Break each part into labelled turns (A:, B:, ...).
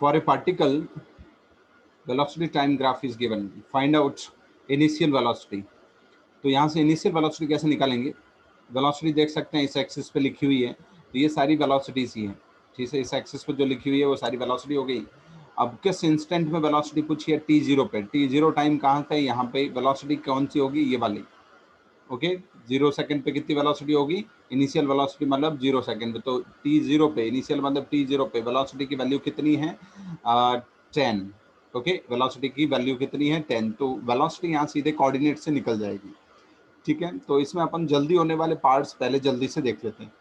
A: For a particle velocity time graph is given, find out initial velocity. तो यहाँ से initial velocity कैसे निकालेंगे? वेलोसिटी देख सकते हैं इस एक्सिस पे लिखी हुई है, तो ये सारी वेलोसिटीज ही है, ठीक है। इस एक्सिस पे जो लिखी हुई है वो सारी वेलोसिटी हो गई। अब किस इंस्टेंट में वेलोसिटी पूछी है? t0 पे। t0 टाइम कहाँ पे? यहाँ पे। वेलोसिटी कौन सी होगी? ये वाली, ओके। 0 सेकंड पे कितनी वेलोसिटी होगी? इनिशियल वेलोसिटी मतलब 0 सेकंड पे, तो t0 पे, इनिशियल मतलब t0 पे वेलोसिटी की वैल्यू कितनी है? 10, ओके। वेलोसिटी की वैल्यू कितनी है? 10। तो वेलोसिटी यहाँ सीधे कोऑर्डिनेट से निकल जाएगी, ठीक है। तो इसमें अपन जल्दी होने वाले पार्ट्स पहले जल्दी से देख लेते हैं,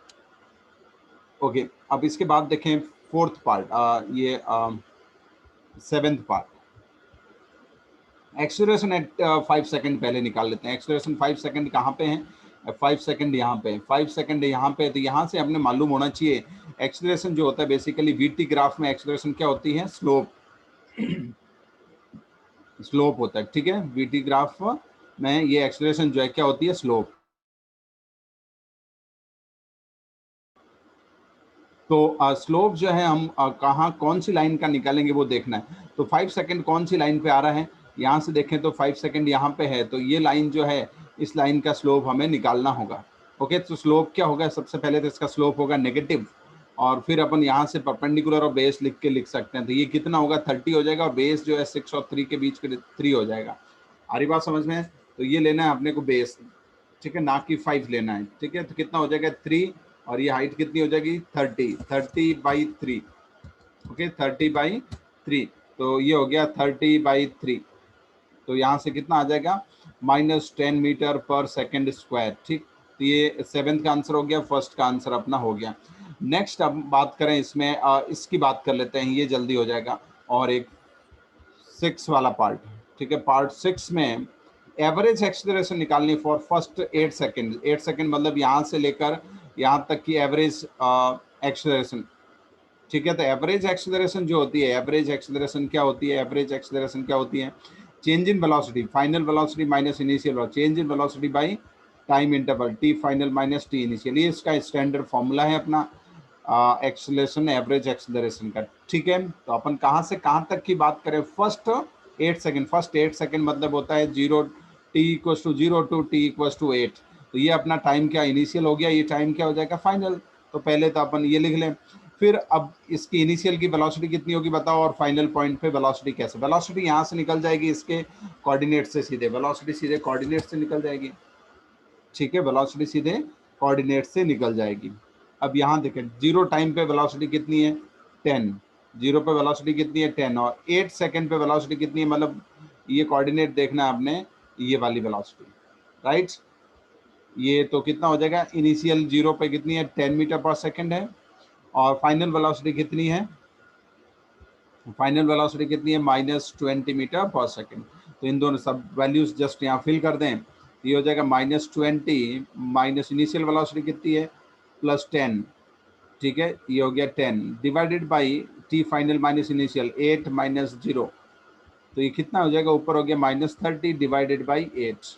A: ओके। अब इसके बाद देखें फोर्थ पार्ट, ये 7th part, acceleration at 5 second पहले निकाल लेते हैं। एक्सेलरेशन 5 सेकंड कहाँ पे है? 5 सेकंड यहाँ पे, 5 सेकंड यहाँ पे। तो यहाँ से हमने मालूम होना चाहिए एक्सेलरेशन जो होता है बेसिकली वीटी ग्राफ में एक्सेलरेशन क्या होती है? स्लोप, स्लोप होता है, ठीक है। वीटी ग्राफ में ये एक्सेलरेशन जो है क्या होती है? स्लोप। तो स्लोप जो है हम कहाँ कौन सी लाइन का निकालेंगे वो देखना है। तो 5 सेकंड कौन सी लाइन पे आ रहा है? यहाँ से देखें तो 5 सेकंड यहाँ पे है, तो ये लाइन जो है इस लाइन का स्लोप हमें निकालना होगा, ओके। तो स्लोप क्या होगा? सबसे पहले तो इसका स्लोप होगा नेगेटिव, और फिर अपन यहाँ से परपेंडिकुलर और बेस लिख के लिख सकते हैं। तो ये कितना होगा? 30 हो जाएगा, और बेस जो है 6 और 3 के बीच के 3 हो जाएगा। आ रही बात समझ में? तो ये लेना है अपने को बेस, ठीक है, ना कि 5 लेना है, ठीक है। तो कितना हो जाएगा? 3, और ये हाइट कितनी हो जाएगी? 30/3, ओके, 30/3। तो ये हो गया 30/3। तो यहाँ से कितना आ जाएगा? -10 मीटर पर सेकंड स्क्वायर, ठीक। तो ये 7th का आंसर हो गया, फर्स्ट का आंसर अपना हो गया। नेक्स्ट अब बात करें इसमें, इसकी बात कर लेते हैं, ये जल्दी हो जाएगा। और एक 6 वाला पार्ट, ठीक है। पार्ट 6 में एवरेज एक्सेलरेशन निकालनी फॉर फर्स्ट 8 सेकंड। 8 सेकंड मतलब यहाँ से लेकर यहाँ तक की एवरेज एक्सेलरेशन, ठीक है। तो एवरेज एक्सेलरेशन जो होती है, एवरेज एक्सेलरेशन क्या होती है? एवरेज एक्सेलरेशन क्या होती है? Change in velocity, final velocity minus initial velocity, change in velocity by time interval, T final minus T initial. ये इसका स्टैंडर्ड फॉर्मूला है अपना एक्सेलरेशन, एवरेज एक्सेलरेशन का, ठीक है। तो अपन कहाँ से कहाँ तक की बात करें? फर्स्ट 8 सेकंड, फर्स्ट 8 सेकंड मतलब होता है 0, t=0 टू t=8। तो ये अपना टाइम क्या इनिशियल हो गया, ये टाइम क्या हो जाएगा? फाइनल। तो पहले तो अपन ये लिख लें, फिर अब इसकी इनिशियल की वेलोसिटी कितनी होगी बताओ, और फाइनल पॉइंट पे वेलोसिटी कैसे? वेलोसिटी यहाँ से निकल जाएगी इसके कोऑर्डिनेट से सीधे, वेलोसिटी सीधे कोऑर्डिनेट से निकल जाएगी, ठीक है। वेलोसिटी सीधे कोऑर्डिनेट से निकल जाएगी। अब यहाँ देखें 0 टाइम पे वेलोसिटी कितनी है? 10। 0 पे वेलोसिटी कितनी है? 10। और 8 सेकंड पे वेलोसिटी कितनी है? मतलब ये कोऑर्डिनेट देखना है आपने, ये वाली वेलोसिटी, राइट। ये तो कितना हो जाएगा? इनिशियल 0 पे कितनी है? 10 मीटर पर सेकंड है, और फाइनल वेलोसिटी कितनी है? फाइनल वेलोसिटी कितनी है? -20 मीटर पर सेकंड। तो इन दोनों सब वैल्यूज जस्ट यहाँ फिल कर दें, ये हो जाएगा -20 माइनस इनिशियल वेलोसिटी कितनी है? +10, ठीक है। ये हो गया 10 divided by T final minus initial 8 minus 0। तो ये कितना हो जाएगा? ऊपर हो गया -30 divided by 8,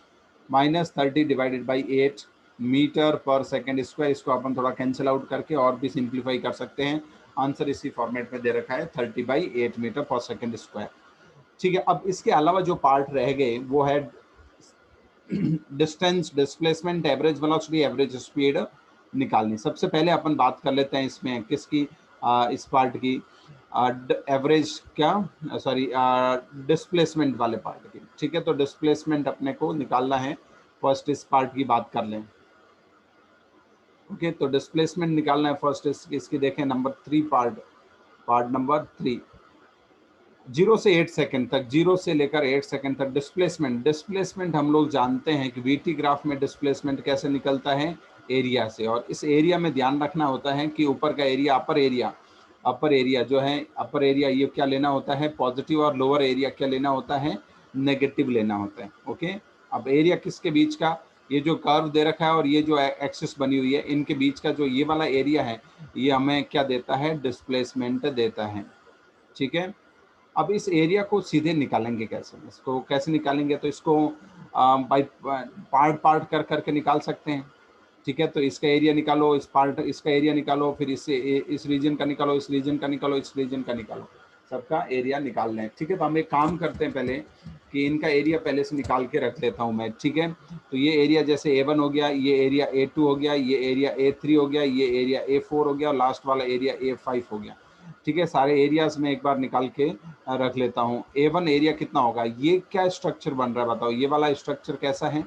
A: -30 divided by 8 metre पर सेकंड स्क्वायर। इसको अपन थोड़ा कैंसिल आउट करके और भी सिंप्लीफाई कर सकते हैं। आंसर इसी फॉर्मेट में दे रखा है 30/8 मीटर पर सेकंड स्क्वायर, ठीक है। अब इसके अलावा जो पार्ट रह गए वो है distance, displacement, average velocity, average speed निकालनी। सबसे पहले अपन बात कर लेते हैं इसमें किसकी, इस पार्ट की, एवरेज क्या, सॉरी, डिस्प्लेसमेंट वाले पार्ट की, ठीक है। तो डिस्प्लेसमेंट अपने को निकालना है। फर्स्ट इस पार्ट की बात कर लें, ओके। तो डिस्प्लेसमेंट निकालना है फर्स्ट इसकी देखें नंबर 3 पार्ट, पार्ट नंबर 3। 0 से 8 सेकंड तक, 0 से लेकर 8 सेकंड तक डिस्प्लेसमेंट। डिस्प्लेसमेंट हम लोग जानते हैं कि वीटी ग्राफ में डिस्प्लेसमेंट कैसे निकलता है? एरिया से। और इस एरिया में ध्यान रखना होता है कि ऊपर का एरिया, अपर एरिया जो है, अपर एरिया ये क्या लेना होता है? पॉजिटिव, और लोअर एरिया क्या लेना होता है? नेगेटिव लेना होता है, ओके। अब एरिया किसके बीच का? ये जो कर्व दे रखा है और ये जो एक्सिस बनी हुई है, इनके बीच का जो ये वाला एरिया है, ये हमें क्या देता है? डिस्प्लेसमेंट देता है, ठीक है। अब इस एरिया को सीधे निकालेंगे कैसे? इसको कैसे निकालेंगे? तो इसको बाई पार्ट कर करके निकाल सकते हैं, ठीक है। तो इसका एरिया निकालो, इस पार्ट इसका एरिया निकालो, फिर इससे इस रीजन का निकालो, इस रीजन का निकालो, इस रीजन का निकालो। सबका एरिया निकाल लें। ठीक है, तो हम एक काम करते हैं पहले कि इनका एरिया पहले से निकाल के रख लेता हूं मैं। ठीक है, तो ये एरिया जैसे A1 हो गया, ये एरिया A2 हो गया, ये एरिया A3 हो गया, ये एरिया A4 हो गया और लास्ट वाला एरिया A5 हो गया। ठीक है, सारे एरियाज में एक बार निकाल के रख लेता हूँ। A1 एरिया कितना होगा, ये क्या स्ट्रक्चर बन रहा है बताओ, ये वाला स्ट्रक्चर कैसा है,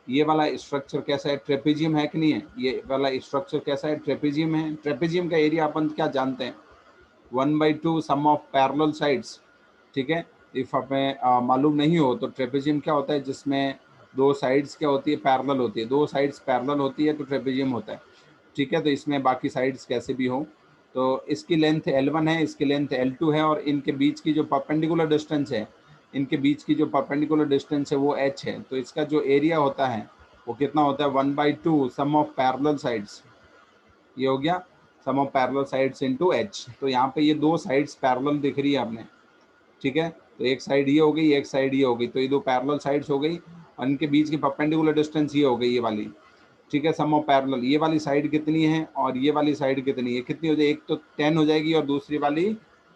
A: ये वाला स्ट्रक्चर कैसा है, ट्रेपेजियम है कि नहीं है, ये वाला स्ट्रक्चर कैसा है, ट्रेपेजियम है। ट्रेपेजियम का एरिया अपन क्या जानते हैं, 1/2 सम ऑफ पैरेलल साइड्स। ठीक है, इफ हमें मालूम नहीं हो तो ट्रेपेजियम क्या होता है, जिसमें दो साइड्स क्या होती है, पैरेलल होती है, दो साइड्स पैरेलल होती है तो ट्रेपेजियम होता है। ठीक है, तो इसमें बाकी साइड्स कैसे भी हो, तो इसकी लेंथ L1 है, इसकी लेंथ L2 है और इनके बीच की जो परपेंडिकुलर डिस्टेंस है, इनके बीच की जो परपेंडिकुलर डिस्टेंस है वो h है। तो इसका जो एरिया होता है वो कितना होता है, 1/2 सम ऑफ पैरेलल साइड्स। ये हो गया sum of parallel sides into h। तो यहाँ पे ये दो साइड्स पैरेलल दिख रही है आपने। ठीक है, तो एक साइड ये हो गई, एक साइड ये हो गई, तो ये दो पैरेलल साइड्स हो गई और इनके बीच की परपेंडिकुलर डिस्टेंस ये हो गई, ये वाली। ठीक है, सम ऑफ पैरेलल, ये वाली साइड कितनी है और ये वाली साइड कितनी है, कितनी हो जाएगी, एक तो 10 हो जाएगी और दूसरी वाली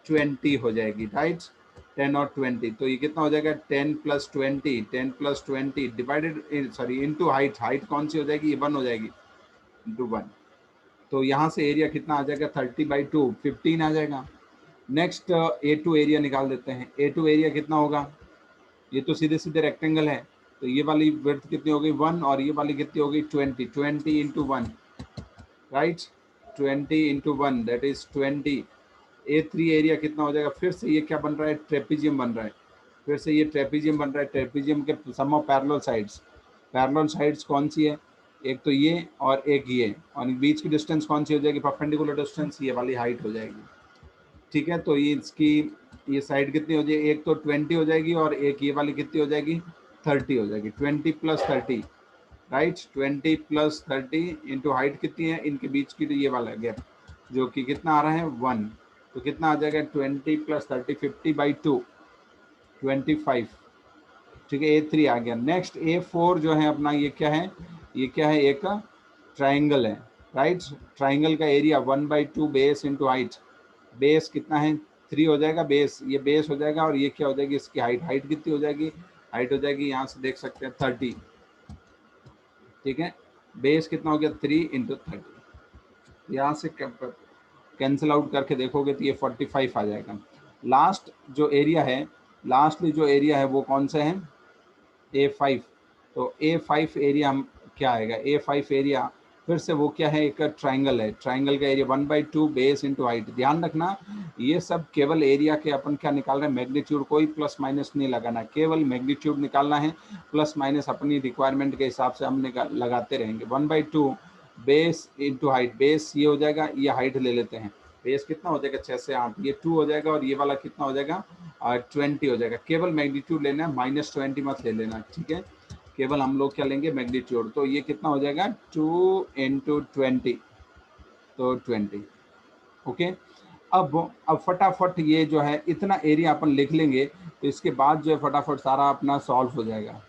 A: 20 हो जाएगी, राइट। 10 और 20, तो ये कितना हो जाएगा, 10 + 20, 10 + 20 divided sorry into height, height कौन सी हो जाएगी, ये 1 हो जाएगी, इनटू 1। तो यहाँ से एरिया कितना आ जाएगा, 30/2, 15 आ जाएगा। नेक्स्ट A2 एरिया निकाल देते हैं। A2 एरिया कितना होगा, ये तो सीधे सीधे रेक्टेंगल है, तो ये वाली विड्थ कितनी हो गई 1 और ये वाली कितनी हो गई 20, 20 × 1, right, 20 × 1 that is 20। A3 area कितना हो जाएगा, फिर से ये क्या बन रहा है, ट्रेपेजियम बन रहा है, फिर से ये ट्रेपेजियम बन रहा है। ट्रेपेजियम के sum of parallel sides, parallel sides कौन सी है, एक तो ये और एक ये, और बीच की डिस्टेंस कौन सी हो जाएगी, परपेंडिकुलर डिस्टेंस, ये वाली हाइट हो जाएगी। ठीक है, तो ये इसकी ये साइड कितनी हो जाएगी, एक तो 20 हो जाएगी और एक ये वाली कितनी हो जाएगी, 30 हो जाएगी, 20 + 30, राइट, 20 + 30 इंटू हाइट कितनी है, इनके बीच की तो ये वाला गैप जो कि कितना आ रहा है 1, तो कितना आ जाएगा 20 + 30, 50/2, 25। ठीक है, A3 आ गया। नेक्स्ट A4 जो है अपना, ये क्या है, ये क्या है, एक ट्राइंगल है, राइट। ट्राइंगल का area 1/2 base into height, base कितना है 3 हो जाएगा, बेस ये बेस हो जाएगा और ये क्या हो जाएगी, इसकी हाइट, हाइट कितनी हो जाएगी, हाइट हो जाएगी यहाँ से देख सकते हैं 30। ठीक है, बेस कितना हो गया 3 × 30, यहाँ से कैंसिल आउट करके देखोगे तो ये 45 आ जाएगा। लास्ट जो एरिया है, लास्ट जो एरिया है वो कौन सा है, A5। तो A5 एरिया हम क्या आएगा, A5 एरिया फिर से वो क्या है, एक ट्राइंगल है, ट्राइंगल का एरिया 1/2 बेस इंटू हाइट। ध्यान रखना ये सब केवल एरिया के अपन क्या निकाल रहे हैं, मैग्नीट्यूड, कोई प्लस माइनस नहीं लगाना, केवल मैग्नीट्यूड निकालना है, प्लस माइनस अपनी रिक्वायरमेंट के हिसाब से हम लगाते रहेंगे। 1/2 बेस इंटू हाइट, बेस ये हो जाएगा, ये हाइट ले लेते हैं, बेस कितना हो जाएगा 6 से 8, ये 2 हो जाएगा और ये वाला कितना हो जाएगा 20 हो जाएगा। केवल मैग्नीट्यूड लेना है, -20 मत ले लेना। ठीक है, केवल हम लोग क्या लेंगे, मैग्नीट्यूड। तो ये कितना हो जाएगा 2 × 20, तो 20। ओके, अब फटाफट ये जो है इतना एरिया अपन लिख लेंगे, तो इसके बाद जो है फटाफट सारा अपना सॉल्व हो जाएगा।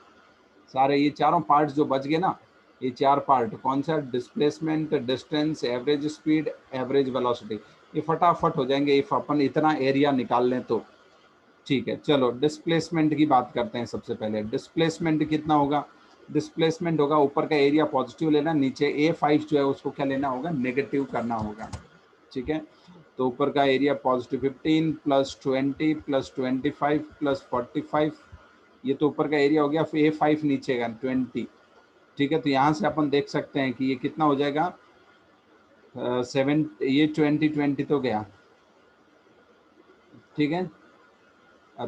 A: सारे ये चारों पार्ट्स जो बच गए ना, ये 4 पार्ट कौन सा, displacement, distance, average speed, average velocity, ये फटाफट हो जाएंगे इफ अपन इतना एरिया निकाल लें तो। ठीक है, चलो डिस्प्लेसमेंट की बात करते हैं। सबसे पहले डिस्प्लेसमेंट कितना होगा, डिस्प्लेसमेंट होगा, ऊपर का एरिया पॉजिटिव लेना, नीचे A5 जो है उसको क्या लेना होगा, नेगेटिव करना होगा। ठीक है, तो ऊपर का एरिया पॉजिटिव 15 + 20 + 25 + 45, ये तो ऊपर का एरिया हो गया, फिर A5 नीचे का 20। ठीक है, तो यहाँ से अपन देख सकते हैं कि ये कितना हो जाएगा 7, ये 20 तो गया। ठीक है,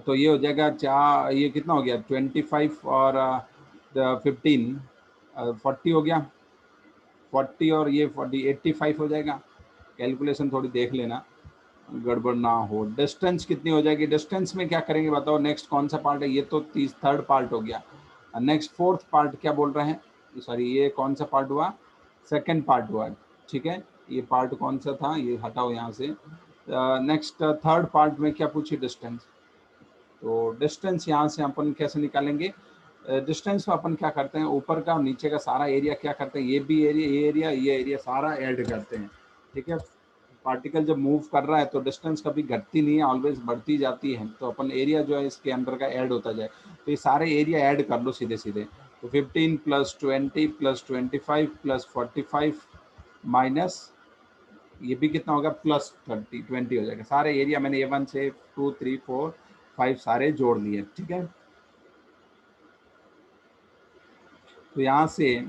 A: तो ये हो जाएगा ये कितना हो गया 25 और 15, 40 हो गया, 40 और ये 40, 85 हो जाएगा। कैलकुलेशन थोड़ी देख लेना, गड़बड़ ना हो। डिस्टेंस कितनी हो जाएगी, डिस्टेंस में क्या करेंगे बताओ, नेक्स्ट कौन सा पार्ट है, ये तो 3rd पार्ट हो गया। नेक्स्ट 4th पार्ट क्या बोल रहे हैं, सॉरी ये कौन सा पार्ट हुआ, 2nd पार्ट हुआ। ठीक है, ये पार्ट कौन सा था, ये हटाओ यहाँ से। नेक्स्ट 3rd पार्ट में क्या पूछी, डिस्टेंस। तो डिस्टेंस यहाँ से अपन कैसे निकालेंगे, डिस्टेंस में अपन क्या करते हैं, ऊपर का नीचे का सारा एरिया क्या करते हैं, ये भी एरिया, ये एरिया, ये एरिया सारा ऐड करते हैं। ठीक है, पार्टिकल जब मूव कर रहा है तो डिस्टेंस कभी घटती नहीं है, ऑलवेज बढ़ती जाती है। तो अपन एरिया जो है इसके अंदर का ऐड होता जाए, तो ये सारे एरिया ऐड कर लो सीधे सीधे। तो 15 + 20 + 25 + 45 माइनस ये भी कितना होगा +30 20 हो जाएगा। सारे एरिया मैंने A1 से 2 3 4 5 सारे जोड़ लिए, ठीक है। तो यहाँ से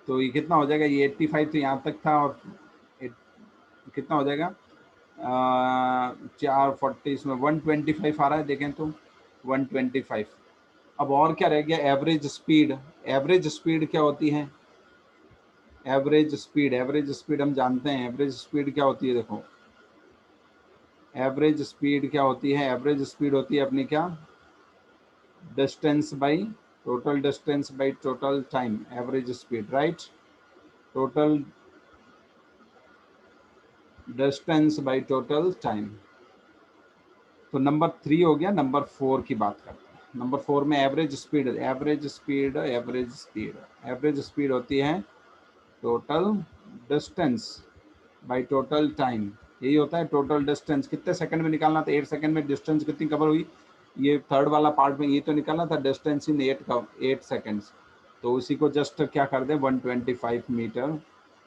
A: तो ये कितना हो जाएगा, ये 85 तो यहाँ तक था, और कितना हो जाएगा 440, इसमें 125 आ रहा है, देखें तो 125। अब और क्या रह गया, एवरेज स्पीड। एवरेज स्पीड क्या होती है, एवरेज स्पीड हम जानते हैं। एवरेज स्पीड क्या होती है, देखो एवरेज स्पीड क्या होती है, एवरेज स्पीड होती है अपनी क्या, distance by total distance by total time, average speed, right. Total distance by total time. तो नंबर 3 हो गया। नंबर 4 की बात करते हैं। नंबर 4 में एवरेज स्पीड, एवरेज स्पीड होती है total distance by total time. यही होता है टोटल डिस्टेंस, कितने सेकंड में निकालना था, 8 सेकंड में डिस्टेंस कितनी कवर हुई, ये थर्ड वाला पार्ट में ये तो निकालना था डिस्टेंस इन 8 सेकंड्स। तो उसी को जस्ट क्या कर दें 125 मीटर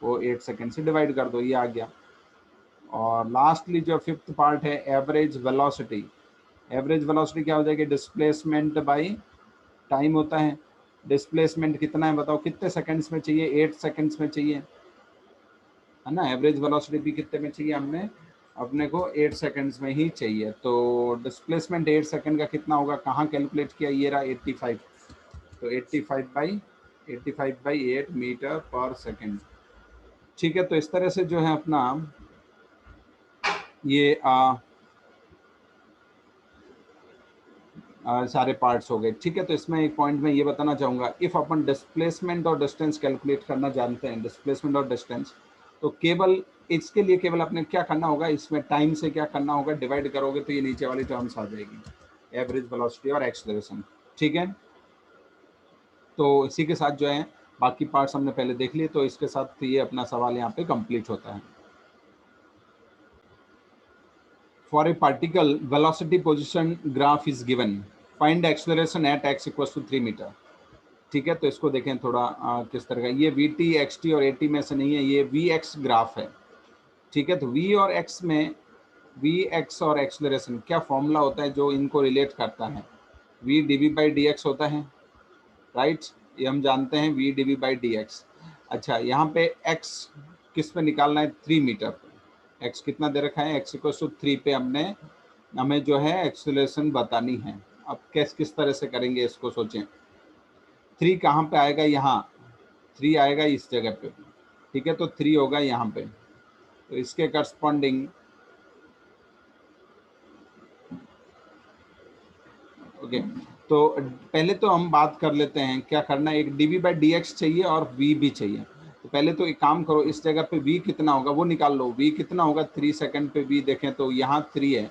A: को 8 सेकंड से डिवाइड कर दो, ये आ गया। और लास्टली जो 5th पार्ट है एवरेज वेलोसिटी। एवरेज वेलोसिटी क्या हो जाएगी, डिस्प्लेसमेंट बाई टाइम होता है। डिस्प्लेसमेंट कितना है बताओ, कितने सेकंड्स में चाहिए, 8 सेकंड्स में चाहिए, है ना। एवरेज वेलोसिटी भी कितने में चाहिए हमें, अपने को 8 सेकंड्स में ही चाहिए। तो डिस्प्लेसमेंट 8 सेकंड का कितना होगा, कहाँ कैलकुलेट किया, ये रहा 85। तो 85/8 मीटर पर सेकंड, ठीक है। तो इस तरह से जो है अपना ये सारे पार्ट्स हो गए, ठीक है। तो इसमें एक पॉइंट में ये बताना चाहूँगा, इफ़ अपन डिस्प्लेसमेंट और डिस्टेंस कैलकुलेट करना जानते हैं, डिस्प्लेसमेंट और डिस्टेंस, तो केवल इसके लिए केवल अपने क्या करना होगा, इसमें टाइम से क्या करना होगा, डिवाइड करोगे तो ये नीचे वाली टर्म्स आ जाएगी, एवरेज वेलोसिटी और एक्सेलरेशन, ठीक है। तो इसी के साथ जो है बाकी पार्ट्स हमने पहले देख लिए, तो इसके साथ ये अपना सवाल यहाँ पे कंप्लीट होता है। For a particle velocity position graph is given, find acceleration at x = 3 metre, ठीक है। तो इसको देखें थोड़ा किस तरह का, ये VT XT और AT में से नहीं है, ये VX ग्राफ है, ठीक है। तो V और X में, VX और एक्सेलरेशन क्या फॉर्मूला होता है जो इनको रिलेट करता है, V dV/dx होता है, राइट। ये हम जानते हैं V dV/dx। अच्छा, यहाँ पे X किस पे निकालना है, 3 मीटर पे। X कितना दे रखा है, x = 3 पे हमें जो है एक्सेलरेशन बतानी है। अब किस तरह से करेंगे इसको सोचें। 3 कहाँ पे आएगा, यहाँ 3 आएगा इस जगह पे, ठीक है। तो 3 होगा यहाँ पे, तो इसके करस्पॉन्डिंग ओके। तो पहले तो हम बात कर लेते हैं क्या करना है, एक dV/dx चाहिए और V भी चाहिए। तो पहले तो एक काम करो, इस जगह पे V कितना होगा वो निकाल लो। V कितना होगा, 3 सेकंड पे V देखें तो यहाँ 3 है,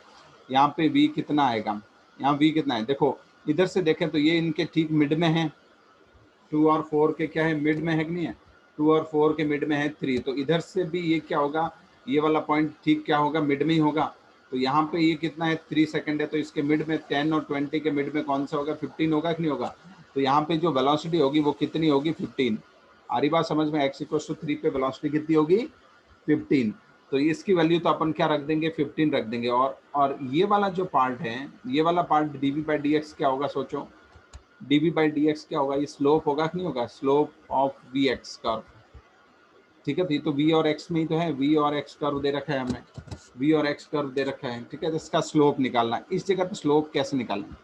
A: यहाँ पे V कितना आएगा, यहाँ V कितना है, देखो इधर से देखें तो ये इनके ठीक मिड में है, 2 और 4 के क्या है, मिड में है कि नहीं है, 2 और 4 के मिड में है 3। तो इधर से भी ये क्या होगा, ये वाला पॉइंट ठीक क्या होगा, मिड में ही होगा। तो यहाँ पे ये कितना है, 3 सेकंड है, तो इसके मिड में 10 और 20 के मिड में कौन सा होगा, 15 होगा कि नहीं होगा। तो यहाँ पे जो वेलोसिटी होगी वो कितनी होगी, 15। आ रही बात समझ में, x = 3 पे वेलोसिटी कितनी होगी, 15। तो इसकी वैल्यू तो अपन क्या रख देंगे, 15 रख देंगे। और ये वाला जो पार्ट है, ये वाला पार्ट dV/dx क्या होगा, सोचो dV/dx क्या होगा, ये स्लोप होगा कि नहीं होगा, स्लोप ऑफ Vx कर्व, ठीक है। तो V और X में ही तो है, V और X कर्व दे रखा है हमें, V और X कर्व दे रखा है, ठीक है। तो इसका स्लोप निकालना है। इस जगह पे स्लोप कैसे निकालना,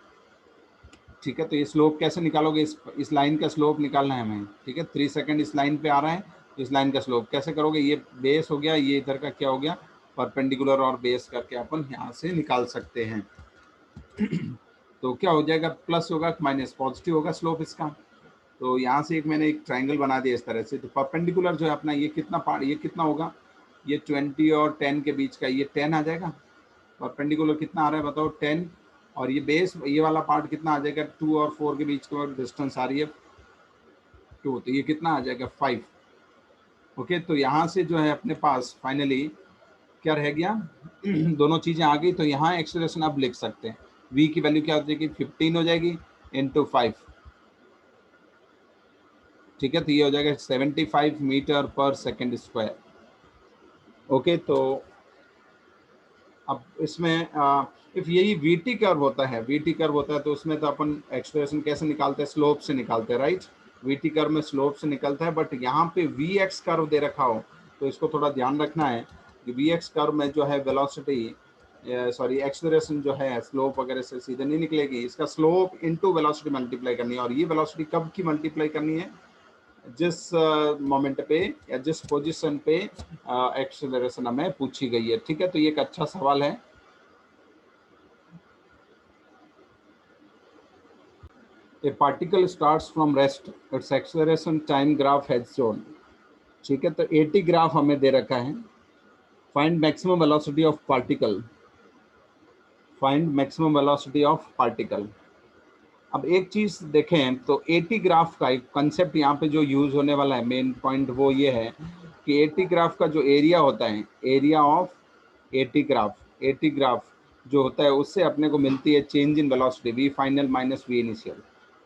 A: ठीक है। तो ये स्लोप कैसे निकालोगे, इस लाइन का स्लोप निकालना है हमें, ठीक है। 3 सेकंड इस लाइन पे आ रहा है, तो इस लाइन का स्लोप कैसे करोगे, ये बेस हो गया, ये इधर का क्या हो गया, परपेंडिकुलर और बेस करके अपन यहाँ से निकाल सकते हैं। तो क्या हो जाएगा, प्लस होगा माइनस, पॉजिटिव होगा स्लोप इसका। तो यहाँ से मैंने एक ट्रायंगल बना दिया इस तरह से। तो परपेंडिकुलर जो है अपना, ये कितना पार्ट, ये कितना होगा, ये 20 और 10 के बीच का, ये 10 आ जाएगा। परपेंडिकुलर कितना आ रहा है बताओ, 10। और ये बेस, ये वाला पार्ट कितना आ जाएगा, 2 और 4 के बीच का डिस्टेंस आ रही है 2, तो ये कितना आ जाएगा, 5। ओके। तो यहाँ से जो है अपने पास फाइनली क्या रह गया? दोनों चीजें आ गई, तो यहाँ एक्सेलरेशन अब लिख सकते हैं। v की वैल्यू क्या हो जाएगी? 15 हो जाएगी इंटू 5, ठीक है, तो ये हो जाएगा 75 मीटर पर सेकेंड स्क्वायर। ओके, तो अब इसमें इफ यही वीटी कर्व होता है, वीटी कर्व होता है तो उसमें तो अपन एक्सप्रेशन कैसे निकालते हैं? स्लोप से निकालते हैं, राइट? वीटी कर्व में स्लोप से निकलता है, बट यहाँ पे वी एक्स कर्व दे रखा हो तो इसको थोड़ा ध्यान रखना है कि वी एक्स कर्व में जो है वेलोसिटी, सॉरी एक्सलरेशन जो है स्लोप वगैरह से सीधे नहीं निकलेगी, इसका स्लोप इनटू वेलोसिटी मल्टीप्लाई करनी है। और ये वेलोसिटी कब की मल्टीप्लाई करनी है? जिस मोमेंट पे या जिस पोजीशन पे एक्सेलरेशन हमें पूछी गई है, ठीक है। तो ये एक अच्छा सवाल है। ए particle starts from rest, it's acceleration time graph has shown, ठीक है। तो 80 ग्राफ हमें दे रखा है। Find maximum velocity of particle, find maximum velocity of particle. अब एक चीज देखें तो 80 ग्राफ का एक कंसेप्ट यहाँ पे जो यूज होने वाला है, मेन पॉइंट वो ये है कि 80 ग्राफ का जो एरिया होता है, एरिया ऑफ 80 ग्राफ, 80 ग्राफ जो होता है उससे अपने को मिलती है change in velocity V final minus V initial,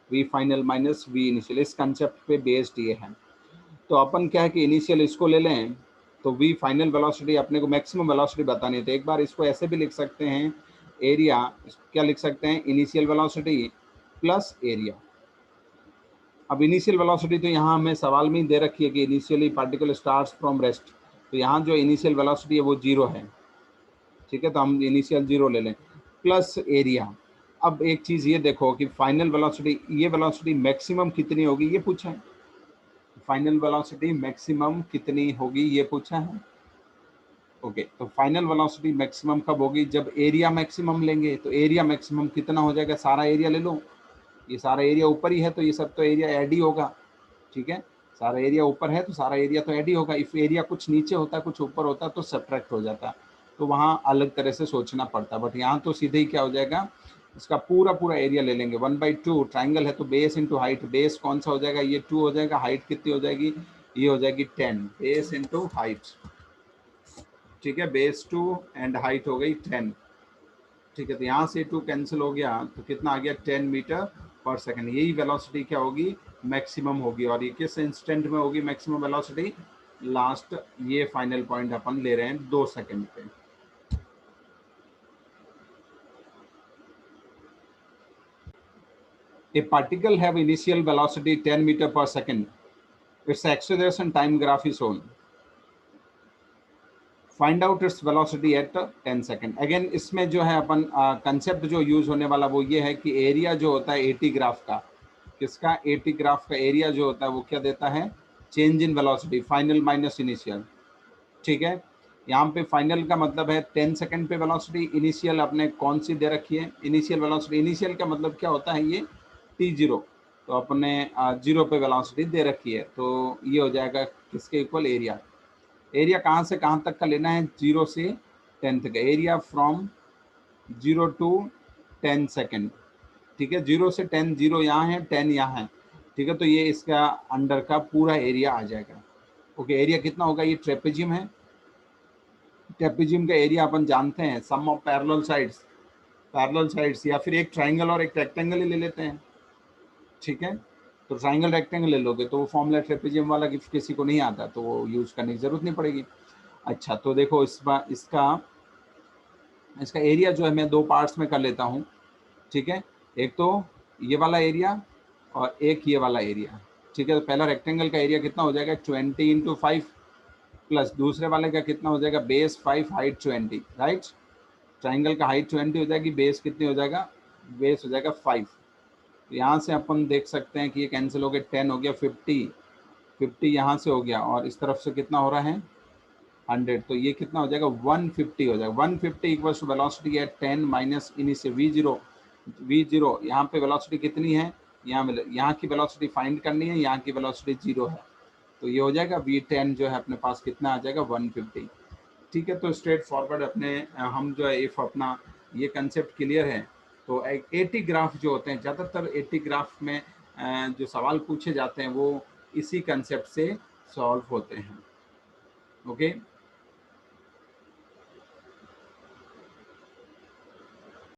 A: V final minus V initial. इस कंसेप्ट पे बेस्ड ये है। तो अपन क्या है कि इनिशियल इसको ले लें तो वी फाइनल वेलोसिटी अपने को मैक्सिमम वेलोसिटी बतानी है। तो एक बार इसको ऐसे भी लिख सकते हैं, एरिया क्या लिख सकते हैं? Initial velocity plus area. अब इनिशियल वेलोसिटी तो यहाँ हमें सवाल में ही दे रखी है कि initially particle starts from rest, तो यहाँ जो इनिशियल वेलोसिटी है वो 0 है, ठीक है। तो हम इनिशियल 0 ले लें प्लस एरिया। अब एक चीज़ ये देखो कि फाइनल वेलोसिटी, ये वेलोसिटी मैक्सिमम कितनी होगी ये पूछा है। फाइनल वेलोसिटी मैक्सिमम कितनी होगी ये पूछा है। ओके, तो फाइनल वेलोसिटी मैक्सिमम कब होगी? जब एरिया मैक्सिमम लेंगे। तो एरिया मैक्सिमम कितना हो जाएगा? सारा एरिया ले लो, ये सारा एरिया ऊपर ही है तो ये सब तो एरिया ऐड ही होगा, ठीक है। सारा एरिया ऊपर है तो सारा एरिया तो ऐड ही होगा। इफ एरिया कुछ नीचे होता है कुछ ऊपर होता है तो सब्ट्रैक्ट हो जाता है, तो वहाँ अलग तरह से सोचना पड़ता है। बट यहाँ तो सीधे ही क्या हो जाएगा, इसका पूरा पूरा एरिया ले लेंगे 1/2। ट्राइंगल है तो बेस इंटू हाइट, बेस कौन सा हो जाएगा? ये 2 हो जाएगा। हाइट कितनी हो जाएगी? ये हो जाएगी 10, बेस इंटू हाइट, ठीक है। बेस 2 एंड हाइट हो गई 10, ठीक है। तो यहाँ से 2 कैंसिल हो गया तो कितना आ गया? 10 मीटर पर सेकंड। यही वेलोसिटी क्या होगी? मैक्सिमम होगी। और ये किस इंस्टेंट में होगी मैक्सिमम वेलोसिटी? लास्ट, ये फाइनल पॉइंट अपन ले रहे हैं 2 सेकंड पे। A particle have initial velocity 10 metre पर second, its acceleration time graph is shown, find out its velocity at 10 second. Again इसमें जो है अपन कंसेप्ट जो यूज होने वाला वो ये है कि एरिया जो होता है 80 ग्राफ का, किसका? 80 ग्राफ का एरिया जो होता है वो क्या देता है? Change in velocity final minus initial, ठीक है। यहाँ पे फाइनल का मतलब है 10 सेकेंड पे वेलोसिटी, इनिशियल अपने कौन सी दे रखी है? इनिशियल वेलोसिटी, इनिशियल का मतलब क्या होता है? ये t0, तो अपने 0 पे वेलोसिटी दे रखी है, तो ये हो जाएगा किसके इक्वल? एरिया। एरिया कहाँ से कहाँ तक का लेना है? 0 से 10 तक। एरिया फ्रॉम 0 टू 10 सेकेंड, ठीक है। 0 से 10, 0 यहाँ है 10 यहाँ है, ठीक है। तो ये इसका अंडर का पूरा एरिया आ जाएगा। ओके, एरिया कितना होगा? ये ट्रेपेजियम है, ट्रेपेजियम का एरिया अपन जानते हैं sum of parallel sides, parallel sides, या फिर एक ट्राइंगल और एक रेक्टेंगल ही ले लेते हैं, ठीक है। तो ट्राइंगल रेक्टेंगल ले लोगे तो वो फॉर्मूला ट्रेपेजियम वाला किसी को नहीं आता तो वो यूज करने की जरूरत नहीं पड़ेगी। अच्छा, तो देखो इस बार इसका इसका एरिया जो है मैं 2 पार्ट्स में कर लेता हूँ, ठीक है। एक तो ये वाला एरिया और एक ये वाला एरिया, ठीक है। तो पहला रेक्टेंगल का एरिया कितना हो जाएगा? 20 इंटू 5, प्लस दूसरे वाले का कितना हो जाएगा? Base 5 height 20, right. ट्राइंगल का हाइट 20 हो जाएगी, बेस कितनी हो जाएगा? बेस हो जाएगा 5। तो यहाँ से अपन देख सकते हैं कि ये कैंसिल हो गया, 10 हो गया, 50, 50 यहाँ से हो गया और इस तरफ से कितना हो रहा है? 100, तो ये कितना हो जाएगा? 150 हो जाएगा। 150 equals to velocity at 10 minus initial v0, v0 यहाँ पे वेलोसिटी कितनी है? यहाँ की वेलोसिटी फाइंड करनी है, यहाँ की वेलोसिटी 0 है, तो ये हो जाएगा v10 जो है अपने पास कितना आ जाएगा? 150, ठीक है। तो स्ट्रेट फॉरवर्ड अपने हम जो है इफ अपना ये कंसेप्ट क्लियर है तो 80 ग्राफ जो होते हैं, ज़्यादातर 80 ग्राफ में जो सवाल पूछे जाते हैं वो इसी कंसेप्ट से सॉल्व होते हैं। ओके।